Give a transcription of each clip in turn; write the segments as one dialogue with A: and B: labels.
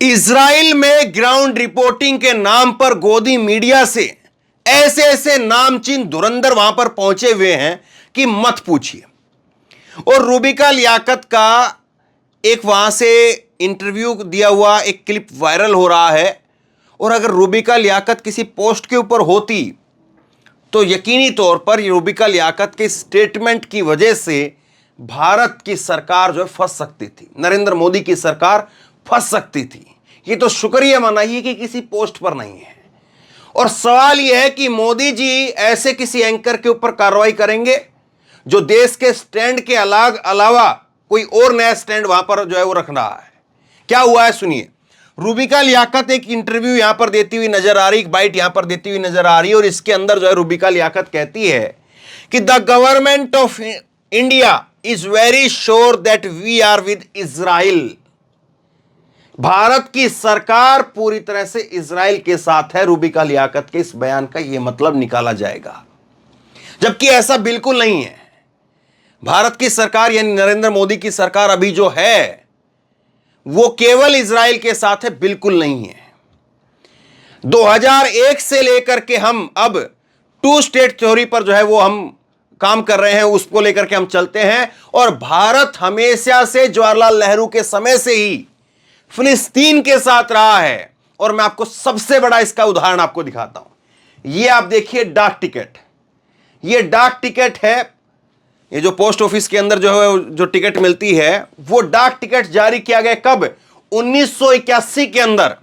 A: Israel में ground reporting के नाम पर गोदी मीडिया से ऐसे ऐसे नामचीन धुरंधर वहां पर पहुंचे हुए हैं कि मत पूछिए। और रूबिका लियाकत का एक वहां से इंटरव्यू दिया हुआ एक क्लिप वायरल हो रहा है। और अगर रूबिका लियाकत किसी पोस्ट के ऊपर होती तो यकीनी तौर पर रूबिका लियाकत के स्टेटमेंट की वजह से भारत की सरकार जो है फंस सकती थी, नरेंद्र मोदी की सरकार फंस सकती थी। ये तो शुक्रिया मनाइए कि किसी पोस्ट पर नहीं है। और सवाल यह है कि मोदी जी ऐसे किसी एंकर के ऊपर कार्रवाई करेंगे जो देश के स्टैंड के अलावा कोई और नया स्टैंड वहां पर जो है वो रख रहा है। क्या हुआ है सुनिए। रूबिका लियाकत एक इंटरव्यू यहां पर देती हुई नजर आ रही, एक बाइट यहां पर देती हुई नजर आ रही है। और इसके अंदर जो है रूबिका लियाकत कहती है कि the government of India is very sure that we are with Israel. Bharat की सरकार पूरी तरह से इजराइल के साथ है। रूबिका लियाकत के इस बयान का यह मतलब निकाला जाएगा, जबकि ऐसा बिल्कुल नहीं है। भारत की सरकार यानी नरेंद्र मोदी की सरकार अभी जो है वो केवल इजराइल के साथ है, बिल्कुल नहीं है। 2001 से लेकर के हम अब टू स्टेट थ्योरी पर जो है वो हम काम कर रहे हैं, उसको लेकर के हम चलते हैं। और भारत हमेशा से जवाहरलाल नेहरू के समय से ही फिलिस्तीन के साथ रहा है। और मैं आपको सबसे बड़ा इसका उदाहरण आपको दिखाता हूं। ये आप देखिए डाक टिकट, ये डाक टिकट है। ये जो पोस्ट ऑफिस के अंदर जो है जो टिकट मिलती है वो डाक टिकट जारी किया गया कब? 1981 के अंदर।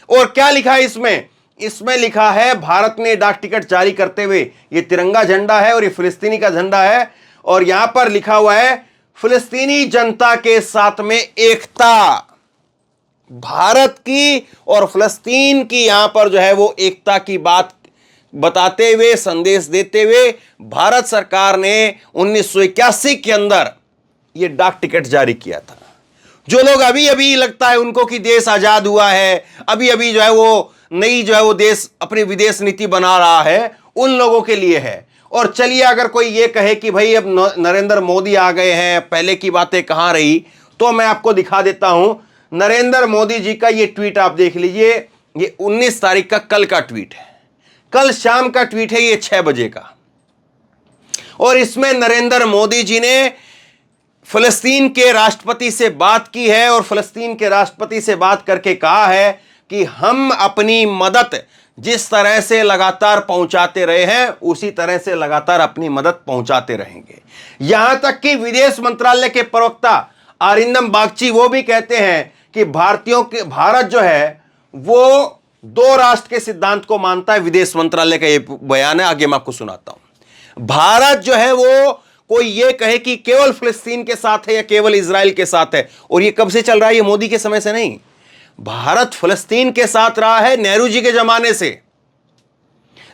A: और क्या लिखा है इसमें? इसमें लिखा है भारत ने डाक टिकट जारी करते हुए, ये तिरंगा झंडा है और ये फिलिस्तीनी का झंडा है। और यहां पर लिखा हुआ है फिलिस्तीनी जनता के साथ में एकता। भारत की और फिलिस्तीन की यहां पर जो है वो एकता की बात बताते हुए, संदेश देते हुए भारत सरकार ने 1981 के अंदर यह डाक टिकट जारी किया था। जो लोग अभी अभी लगता है उनको कि देश आजाद हुआ है, अभी अभी जो है वो नई जो है वो देश अपनी विदेश नीति बना रहा है, उन लोगों के लिए है। और चलिए अगर कोई ये कहे कि भाई अब नरेंद्र मोदी आ गए हैं, पहले की बातें कहां रही, तो मैं आपको दिखा देता हूं। नरेंद्र मोदी जी का ये ट्वीट आप देख लीजिए। ये 19 तारीख का कल का ट्वीट है, कल शाम का ट्वीट है, ये 6 बजे का। और इसमें नरेंद्र मोदी जी ने फिलिस्तीन के राष्ट्रपति से बात की है और फिलिस्तीन के राष्ट्रपति से बात करके कहा है कि हम अपनी मदद जिस तरह से लगातार पहुंचाते रहे हैं उसी तरह से लगातार अपनी मदद पहुंचाते रहेंगे। यहां तक कि विदेश मंत्रालय के प्रवक्ता अरिंदम बागची वो भी कहते हैं कि भारत जो है वो 2 राष्ट्र के सिद्धांत को मानता है। विदेश मंत्रालय का ये बयान है, आगे मैं आपको सुनाता हूं। भारत जो है वो कोई ये कहे कि केवल फिलिस्तीन के साथ है या केवल इजराइल के साथ है, और ये कब से चल रहा है? ये मोदी के समय से नहीं। भारत फिलिस्तीन के साथ रहा है नेहरू जी के जमाने से,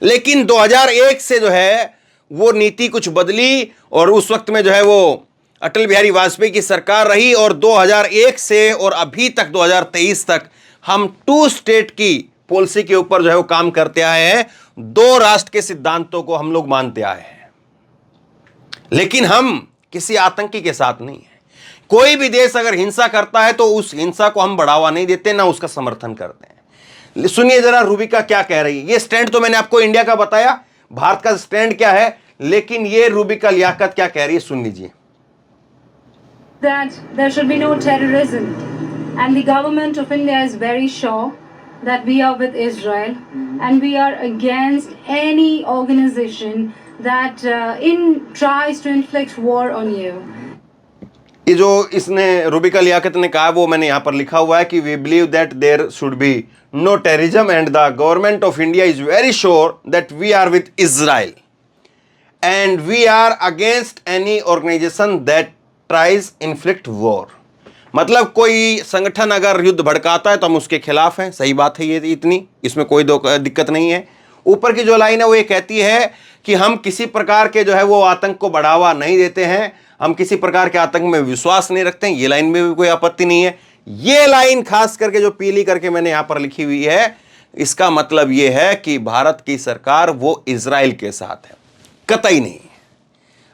A: लेकिन 2001 से जो है वो नीति कुछ बदली और उस वक्त में जो है वो अटल बिहारी वाजपेयी की सरकार रही। और 2001 से और अभी तक 2023 तक हम 2 स्टेट की पॉलिसी के ऊपर जो है वो काम करते आए हैं। 2 राष्ट्र के सिद्धांतों को हम लोग मानते आए हैं, लेकिन हम किसी आतंकी के साथ नहीं है। कोई भी देश अगर हिंसा करता है तो उस हिंसा को हम बढ़ावा नहीं देते, ना उसका समर्थन करते हैं। सुनिए जरा रूबिका क्या कह रही है। ये स्टैंड तो मैंने आपको इंडिया का बताया, भारत का स्टैंड क्या है, लेकिन ये रूबिका लियाकत क्या कह रही है, सुन लीजिए।
B: That there should be no terrorism, and the government of India is very sure that we are with Israel, and we are against any organization that tries to inflict war on you.
A: ये जो इसने रूबिका लियाकत ने कहा वो मैंने यहां पर लिखा हुआ है कि we believe that there should be no terrorism and the government of India is very sure that we are with Israel and we are against any organisation that tries inflict war. मतलब कोई संगठन अगर युद्ध भड़काता है तो हम उसके खिलाफ हैं। सही बात है, ये इतनी इसमें कोई दिक्कत नहीं है। ऊपर की जो लाइन है वो ये कहती है कि हम किसी प्रकार के जो है वो आतंक को बढ़ावा नहीं देते हैं, हम किसी प्रकार के आतंक में विश्वास नहीं रखते हैं। ये लाइन में भी कोई आपत्ति नहीं है। ये लाइन खास करके जो पीली करके मैंने यहां पर लिखी हुई है, इसका मतलब ये है कि भारत की सरकार वो इजराइल के साथ है, कतई नहीं।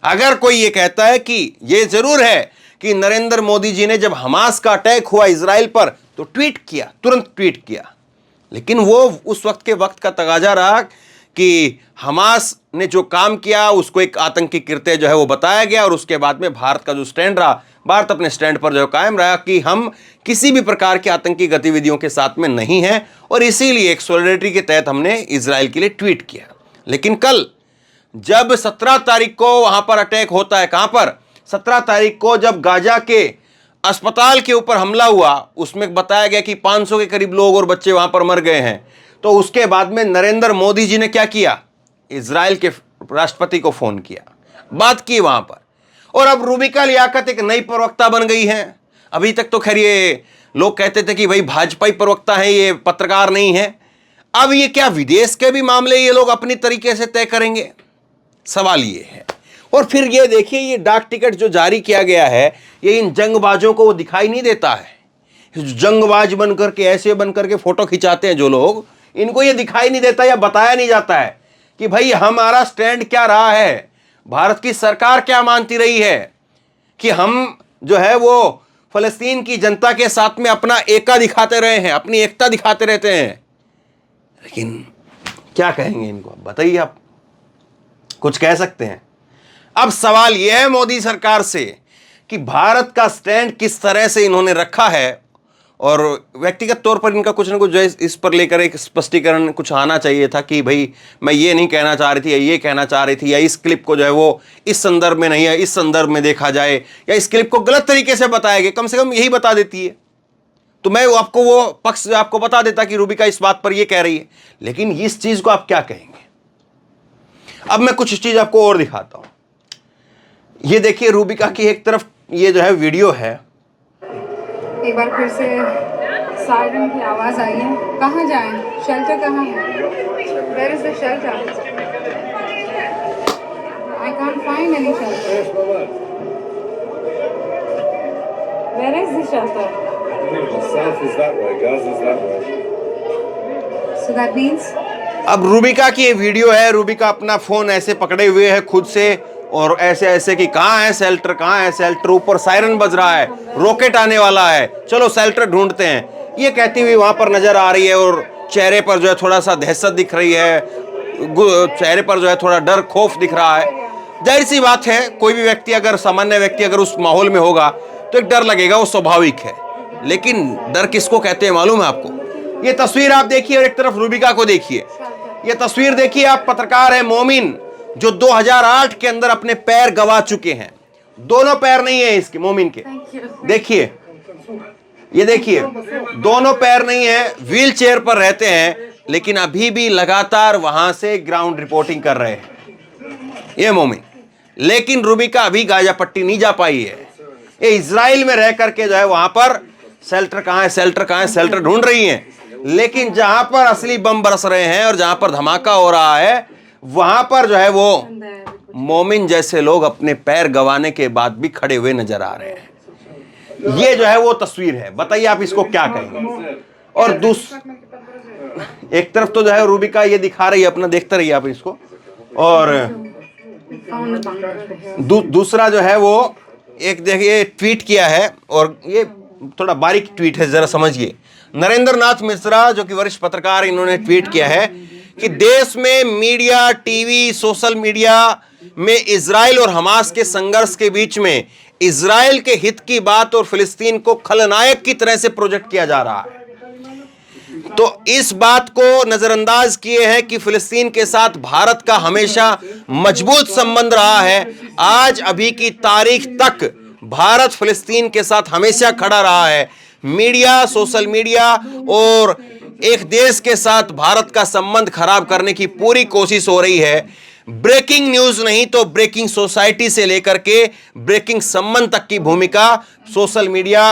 A: अगर कोई ये कहता है कि ये जरूर है कि नरेंद्र मोदी जी ने जब हमास का अटैक हुआ इजराइल पर तो ट्वीट किया, तुरंत ट्वीट किया। लेकिन वो उस वक्त का तगाजा रहा कि हमास ने जो काम किया उसको एक आतंकी कृत्य जो है वो बताया गया, और उसके बाद में भारत का जो स्टैंड रहा, भारत अपने स्टैंड पर जो कायम रहा कि हम किसी भी प्रकार की आतंकी गतिविधियों के साथ में नहीं हैं, और इसीलिए एक सॉलिडेरिटी के तहत हमने इजराइल के लिए ट्वीट किया। लेकिन कल जब 17 तारीख को वहां पर अटैक होता है, कहां पर, 17 तारीख को जब गाजा के अस्पताल के ऊपर हमला हुआ, उसमें बताया गया कि 500 के करीब लोग और बच्चे वहां पर मर गए हैं। तो उसके बाद में नरेंद्र मोदी जी ने क्या किया, इजराइल के राष्ट्रपति को फोन किया, बात की वहां पर। और अब रूबिका लियाकत एक नई प्रवक्ता बन गई हैं। अभी तक तो खैर ये लोग कहते थे कि भाई भाजपाई प्रवक्ता है, ये पत्रकार नहीं है। अब ये क्या विदेश के भी मामले ये लोग अपनी तरीके से तय करेंगे, सवाल ये है। और फिर ये देखिए, ये डाक टिकट जो जारी किया गया है, ये इन जंगबाजों को वो दिखाई नहीं देता है। जंगबाज बन करके, ऐसे बन करके फोटो खिंचाते हैं जो लोग, इनको ये दिखाई नहीं देता या बताया नहीं जाता है कि भाई हमारा स्टैंड क्या रहा है, भारत की सरकार क्या मानती रही है कि हम जो है वो फलस्तीन की जनता के साथ में अपना एका दिखाते रहे हैं, अपनी एकता दिखाते रहते हैं। लेकिन क्या कहेंगे इनको, बताइए, आप कुछ कह सकते हैं? अब सवाल यह है मोदी सरकार से कि भारत का स्टैंड किस तरह से इन्होंने रखा है, और व्यक्तिगत तौर पर इनका कुछ ना कुछ जो है इस पर लेकर एक स्पष्टीकरण कुछ आना चाहिए था कि भाई मैं ये नहीं कहना चाह रही थी, या ये कहना चाह रही थी, या इस क्लिप को जो है वो इस संदर्भ में नहीं है, इस संदर्भ में देखा जाए, या इस क्लिप को गलत तरीके से बताया गया, कम से कम यही बता देती है तो मैं आपको वो पक्ष आपको बता देता कि रूबिका इस बात पर ये कह रही है। लेकिन इस चीज को आप क्या कहेंगे? अब मैं कुछ चीज आपको और दिखाता हूं। ये देखिए, रूबिका की एक तरफ ये जो है वीडियो है।
B: एक बार फिर से सायरन की आवाज आई है। कहाँ जाएं? शेल्टर कहाँ है? Where is the shelter? I can't find any shelter. Where is the shelter?
C: The south is that way, Gaza is that way.
B: So that means
A: अब रूबिका की ये वीडियो है, रूबिका अपना फोन ऐसे पकड़े हुए है खुद से, और ऐसे ऐसे कि कहाँ है शेल्टर, कहाँ है शेल्टर, ऊपर सायरन बज रहा है, रॉकेट आने वाला है, चलो शेल्टर ढूंढते हैं, ये कहती हुई वहां पर नजर आ रही है। और चेहरे पर जो है थोड़ा सा दहशत दिख रही है, चेहरे पर जो है थोड़ा डर खौफ दिख रहा है। जाहिर सी बात है, कोई भी व्यक्ति अगर, सामान्य व्यक्ति अगर उस माहौल में होगा तो एक डर लगेगा, वो स्वाभाविक है। लेकिन डर किसको कहते हैं मालूम है आपको? ये तस्वीर आप देखिए और एक तरफ रूबिका को देखिए। ये तस्वीर देखिए, आप पत्रकार है मोमिन, जो 2008 के अंदर अपने पैर गवा चुके हैं। दोनों पैर नहीं है इसके, मोमिन के, देखिए, ये देखिए, दोनों पैर नहीं है, व्हील चेयर पर रहते हैं, लेकिन अभी भी लगातार वहां से ग्राउंड रिपोर्टिंग कर रहे हैं ये मोमिन। लेकिन रूबिका अभी गाजा पट्टी नहीं जा पाई है, ये इजराइल में रह करके जो है वहां पर शेल्टर कहां है, शेल्टर कहां है, शेल्टर ढूंढ रही हैं। लेकिन जहां पर असली बम बरस रहे हैं और जहां पर धमाका हो रहा है, वहां पर जो है वो मोमिन जैसे लोग अपने पैर गंवाने के बाद भी खड़े हुए नजर आ रहे हैं। ये जो है वो तस्वीर है, बताइए आप इसको क्या कहेंगे? और एक तरफ तो जो है रूबिका ये दिखा रही है अपना, देखते रहिए आप इसको, और दूसरा जो है वो एक देखिए ट्वीट किया है, और ये थोड़ा बारीक ट्वीट है, जरा समझिए। नरेंद्र नाथ मिश्रा जो कि वरिष्ठ पत्रकार, इन्होंने ट्वीट किया है कि देश में मीडिया, टीवी, सोशल मीडिया में इजराइल और हमास के संघर्ष के बीच में इजराइल के हित की बात और फिलिस्तीन को खलनायक की तरह से प्रोजेक्ट किया जा रहा है। तो इस बात को नजरअंदाज किए हैं कि फिलिस्तीन के साथ भारत का हमेशा मजबूत संबंध रहा है। आज अभी की तारीख तक भारत फिलिस्तीन के साथ हमेशा खड़ा रहा है। मीडिया, सोशल मीडिया और एक देश के साथ भारत का संबंध खराब करने की पूरी कोशिश हो रही है। ब्रेकिंग न्यूज नहीं तो ब्रेकिंग सोसाइटी से लेकर के ब्रेकिंग संबंध तक की भूमिका सोशल मीडिया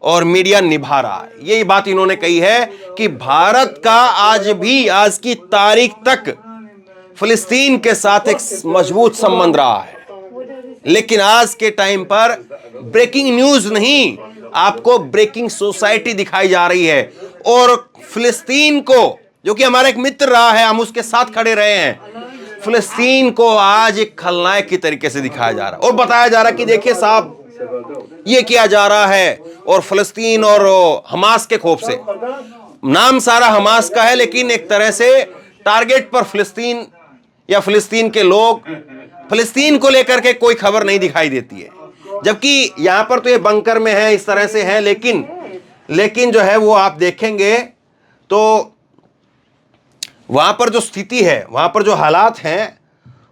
A: और मीडिया निभा रहा है। यही बात इन्होंने कही है कि भारत का आज भी, आज की तारीख तक फिलिस्तीन के साथ एक मजबूत संबंध रहा है। लेकिन आज के टाइम पर ब्रेकिंग न्यूज नहीं, आपको ब्रेकिंग सोसाइटी दिखाई जा रही है। और फिलिस्तीन को, जो कि हमारा एक मित्र रहा है, हम उसके साथ खड़े रहे हैं, फिलिस्तीन को आज एक खलनायक की तरीके से दिखाया जा रहा है और बताया जा रहा है कि देखिए साहब, ये किया जा रहा है, और फिलिस्तीन और हमास के खौफ से। नाम सारा हमास का है, लेकिन एक तरह से टारगेट पर फिलिस्तीन या फिलिस्तीन के लोग, फिलिस्तीन को लेकर के कोई खबर नहीं दिखाई देती है। जबकि यहां पर तो ये बंकर में है, इस तरह से है, लेकिन जो है वो आप देखेंगे तो वहां पर जो स्थिति है, वहां पर जो हालात हैं,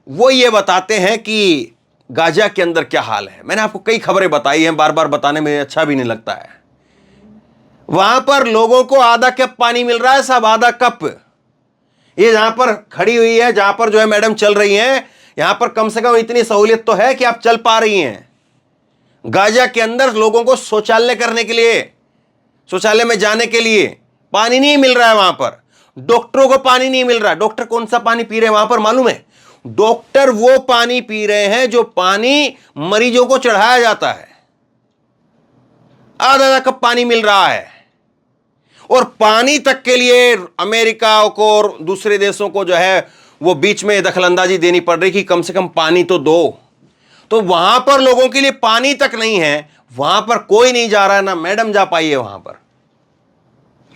A: वो ये बताते हैं कि गाजा के अंदर क्या हाल है। मैंने आपको कई खबरें बताई हैं, बार बार बताने में अच्छा भी नहीं लगता है। वहां पर लोगों को आधा कप पानी मिल रहा है, सब आधा कप। ये जहां पर खड़ी हुई है, जहां पर जो है मैडम चल रही हैं, यहां पर कम से कम इतनी सहूलियत तो है कि आप चल पा रही हैं। गाजा के अंदर लोगों को शौचालय करने के लिए, शौचालय में जाने के लिए पानी नहीं मिल रहा है। वहां पर डॉक्टरों को पानी नहीं मिल रहा। डॉक्टर कौन सा पानी पी रहे हैं वहां पर मालूम है? डॉक्टर वो पानी पी रहे हैं जो पानी मरीजों को चढ़ाया जाता है। आधा कप पानी मिल रहा है, और पानी तक के लिए अमेरिका को और दूसरे देशों को जो है वो बीच में दखलंदाजी देनी पड़ रही कि कम से कम पानी तो दो। तो वहां पर लोगों के लिए पानी तक नहीं है, वहां पर कोई नहीं जा रहा है, ना मैडम जा पाई है वहां पर।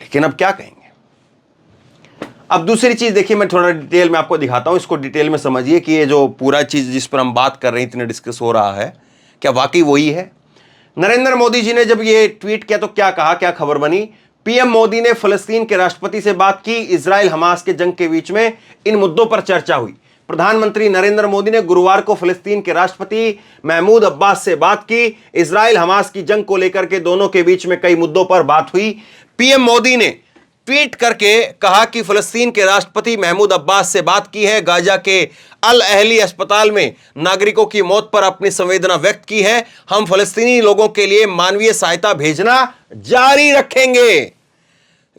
A: लेकिन अब क्या कहेंगे? अब दूसरी चीज देखिए, मैं थोड़ा डिटेल में आपको दिखाता हूं, इसको डिटेल में समझिए कि ये जो पूरा चीज जिस पर हम बात कर रहे हैं, इतने डिस्कस हो रहा है, क्या वाकई वही है? नरेंद्र मोदी जी ने जब ये ट्वीट किया तो क्या कहा, क्या खबर बनी? पीएम मोदी ने फिलिस्तीन के राष्ट्रपति से बात की, इजराइल हमास के जंग के बीच में इन मुद्दों पर चर्चा हुई। प्रधानमंत्री नरेंद्र मोदी ने गुरुवार को फिलिस्तीन के राष्ट्रपति महमूद अब्बास से बात की। इजराइल हमास की जंग को लेकर के दोनों के बीच में कई मुद्दों पर बात हुई। पीएम मोदी ने ट्वीट करके कहा कि फिलिस्तीन के राष्ट्रपति महमूद अब्बास से बात की है, गाजा के अल अहली अस्पताल में नागरिकों की मौत पर अपनी संवेदना व्यक्त की है। हम फिलिस्तीनी लोगों के लिए मानवीय सहायता भेजना जारी रखेंगे।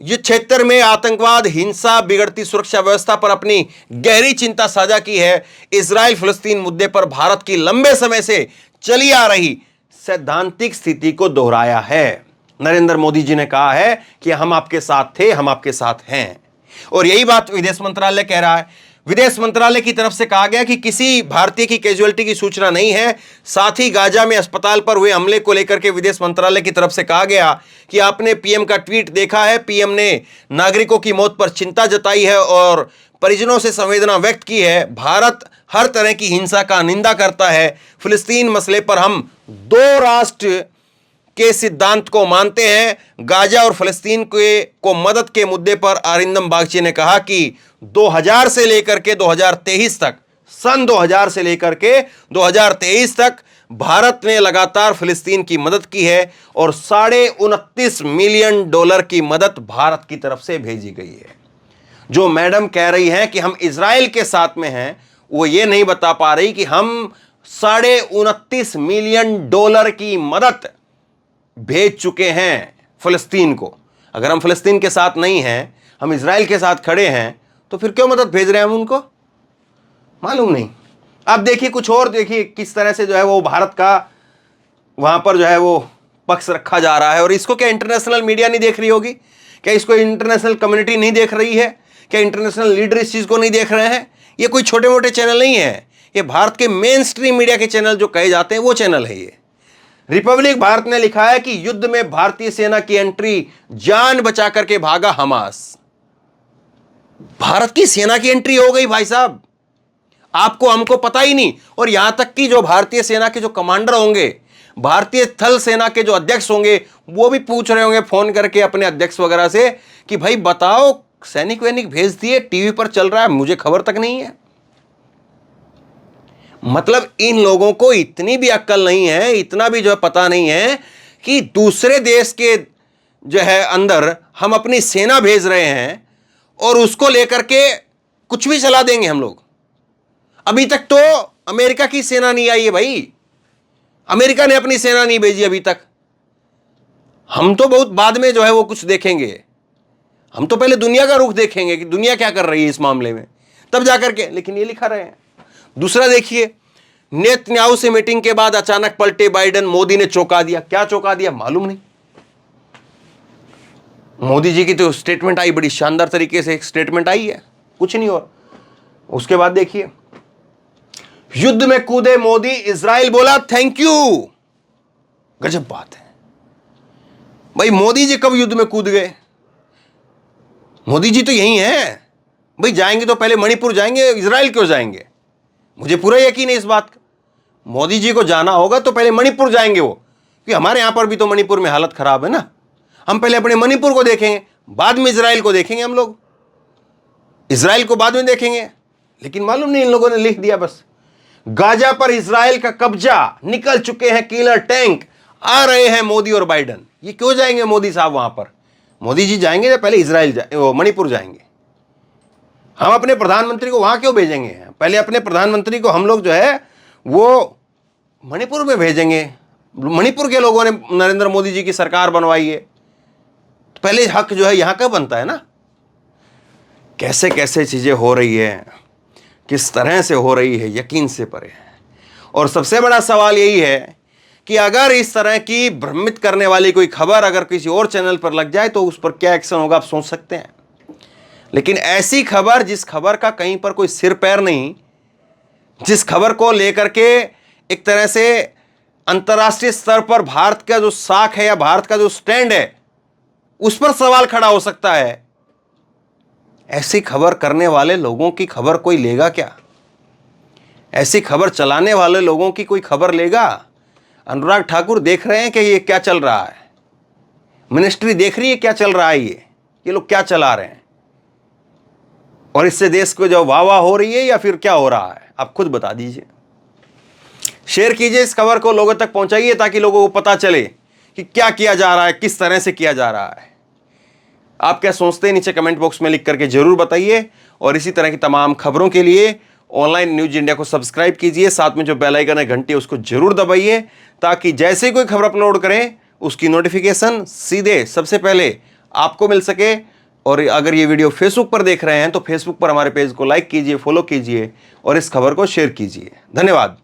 A: युद्ध क्षेत्र में आतंकवाद, हिंसा, बिगड़ती सुरक्षा व्यवस्था पर अपनी गहरी चिंता साझा की है। इजराइल फिलिस्तीन मुद्दे पर भारत की लंबे समय से चली आ रही सैद्धांतिक स्थिति को दोहराया है। नरेंद्र मोदी जी ने कहा है कि हम आपके साथ थे, हम आपके साथ हैं, और यही बात विदेश मंत्रालय कह रहा है। विदेश मंत्रालय की तरफ से कहा गया कि किसी भारतीय की कैजुअलिटी की सूचना नहीं है। साथ ही गाजा में अस्पताल पर हुए हमले को लेकर के विदेश मंत्रालय की तरफ से कहा गया कि आपने पीएम का ट्वीट देखा है। पीएम ने नागरिकों की मौत पर चिंता जताई है और परिजनों से संवेदना व्यक्त की है। भारत हर तरह की हिंसा का निंदा करता है। फिलिस्तीन मसले पर हम दो राष्ट्र के सिद्धांत को मानते हैं। गाजा और फिलिस्तीन को मदद के मुद्दे पर अरिंदम बागची ने कहा कि 2000 से लेकर के 2023 तक, सन 2000 से लेकर के 2023 तक भारत ने लगातार फिलिस्तीन की मदद की है, और $29.5 मिलियन की मदद भारत की तरफ से भेजी गई है। जो मैडम कह रही हैं कि हम इजराइल के साथ में हैं, वो ये नहीं बता पा रही कि हम $29.5 मिलियन की मदद भेज चुके हैं फिलिस्तीन को। अगर हम फिलिस्तीन के साथ नहीं हैं, हम इजराइल के साथ खड़े हैं, तो फिर क्यों मदद भेज रहे हैं हम उनको? मालूम नहीं। अब देखिए कुछ और, देखिए किस तरह से जो है वो भारत का वहां पर जो है वो पक्ष रखा जा रहा है। और इसको क्या इंटरनेशनल मीडिया नहीं देख रही होगी? क्या इसको इंटरनेशनल कम्युनिटी नहीं देख रही है? क्या इंटरनेशनल लीडर इस चीज को नहीं देख रहे हैं? ये कोई छोटे मोटे चैनल नहीं है, ये भारत के मेन स्ट्रीम मीडिया के चैनल जो कहे जाते हैं वो चैनल है ये। रिपब्लिक भारत ने लिखा है कि युद्ध में भारतीय सेना की एंट्री, जान बचा करके भागा हमास। भारत की सेना की एंट्री हो गई भाई साहब, आपको हमको पता ही नहीं। और यहां तक कि जो भारतीय सेना के जो कमांडर होंगे, भारतीय थल सेना के जो अध्यक्ष होंगे, वो भी पूछ रहे होंगे फोन करके अपने अध्यक्ष वगैरह से कि भाई बताओ, सैनिक वैनिक भेज दिए, टीवी पर चल रहा है, मुझे खबर तक नहीं है। मतलब इन लोगों को इतनी भी अक्ल नहीं है, इतना भी जो है पता नहीं है कि दूसरे देश के जो है अंदर हम अपनी सेना भेज रहे हैं और उसको लेकर के कुछ भी चला देंगे हम लोग। अभी तक तो अमेरिका की सेना नहीं आई है भाई, अमेरिका ने अपनी सेना नहीं भेजी अभी तक। हम तो बहुत बाद में जो है वो कुछ देखेंगे, हम तो पहले दुनिया का रुख देखेंगे कि दुनिया क्या कर रही है इस मामले में, तब जाकर के। लेकिन ये लिखा रहे हैं। दूसरा देखिए, नेतन्याहू से मीटिंग के बाद अचानक पलटे बाइडेन, मोदी ने चौंका दिया। क्या चौंका दिया मालूम नहीं। मोदी जी की तो स्टेटमेंट आई, बड़ी शानदार तरीके से एक स्टेटमेंट आई है, कुछ नहीं। और उसके बाद देखिए, युद्ध में कूदे मोदी, इजराइल बोला थैंक यू। गजब बात है भाई। मोदी जी कब युद्ध में कूद गए? मोदी जी तो यही हैं भाई। जाएंगे तो पहले मणिपुर जाएंगे, इजराइल क्यों जाएंगे? मुझे पूरा यकीन है इस बात का। मोदी जी को जाना होगा तो पहले मणिपुर जाएंगे वो, क्योंकि हमारे यहां पर भी तो मणिपुर में हालत खराब है ना। हम पहले अपने मणिपुर को देखेंगे, बाद में इजराइल को देखेंगे। हम लोग इजराइल को बाद में देखेंगे। लेकिन मालूम नहीं इन लोगों ने लिख दिया बस, गाजा पर इजराइल का कब्जा, निकल चुके हैं किलर टैंक, आ रहे हैं मोदी और बाइडन। ये क्यों जाएंगे मोदी साहब वहां पर? मोदी जी जाएंगे तो पहले इजराइल मणिपुर जाएंगे। हम अपने प्रधानमंत्री को वहां क्यों भेजेंगे? पहले अपने प्रधानमंत्री को हम लोग जो है वो मणिपुर में भेजेंगे। मणिपुर के लोगों ने नरेंद्र मोदी जी की सरकार बनवाई है, तो पहले हक जो है यहां का बनता है ना। कैसे कैसे चीजें हो रही है, किस तरह से हो रही है, यकीन से परे है। और सबसे बड़ा सवाल यही है कि अगर इस तरह की भ्रमित करने वाली कोई खबर अगर किसी और चैनल पर लग जाए तो उस पर क्या एक्शन होगा, आप सोच सकते हैं। लेकिन ऐसी खबर, जिस खबर का कहीं पर कोई सिर पैर नहीं, जिस खबर को लेकर के एक तरह से अंतर्राष्ट्रीय स्तर पर भारत का जो साख है या भारत का जो स्टैंड है उस पर सवाल खड़ा हो सकता है, ऐसी खबर करने वाले लोगों की खबर कोई लेगा क्या? ऐसी खबर चलाने वाले लोगों की कोई खबर लेगा? अनुराग ठाकुर देख रहे हैं कि ये क्या चल रहा है, मिनिस्ट्री देख रही है क्या चल रहा है, ये लोग क्या चला रहे हैं, और इससे देश को जो वाह वाह हो रही है या फिर क्या हो रहा है, आप खुद बता दीजिए। शेयर कीजिए इस खबर को, लोगों तक पहुंचाइए ताकि लोगों को पता चले कि क्या किया जा रहा है, किस तरह से किया जा रहा है। आप क्या सोचते हैं नीचे कमेंट बॉक्स में लिख करके जरूर बताइए। और इसी तरह की तमाम खबरों के लिए ऑनलाइन न्यूज इंडिया को सब्सक्राइब कीजिए, साथ में जो बेल आइकन है घंटी उसको जरूर दबाइए, ताकि जैसे कोई खबर अपलोड करें उसकी नोटिफिकेशन सीधे सबसे पहले आपको मिल सके। और अगर ये वीडियो फेसबुक पर देख रहे हैं तो फेसबुक पर हमारे पेज को लाइक कीजिए, फॉलो कीजिए और इस खबर को शेयर कीजिए। धन्यवाद।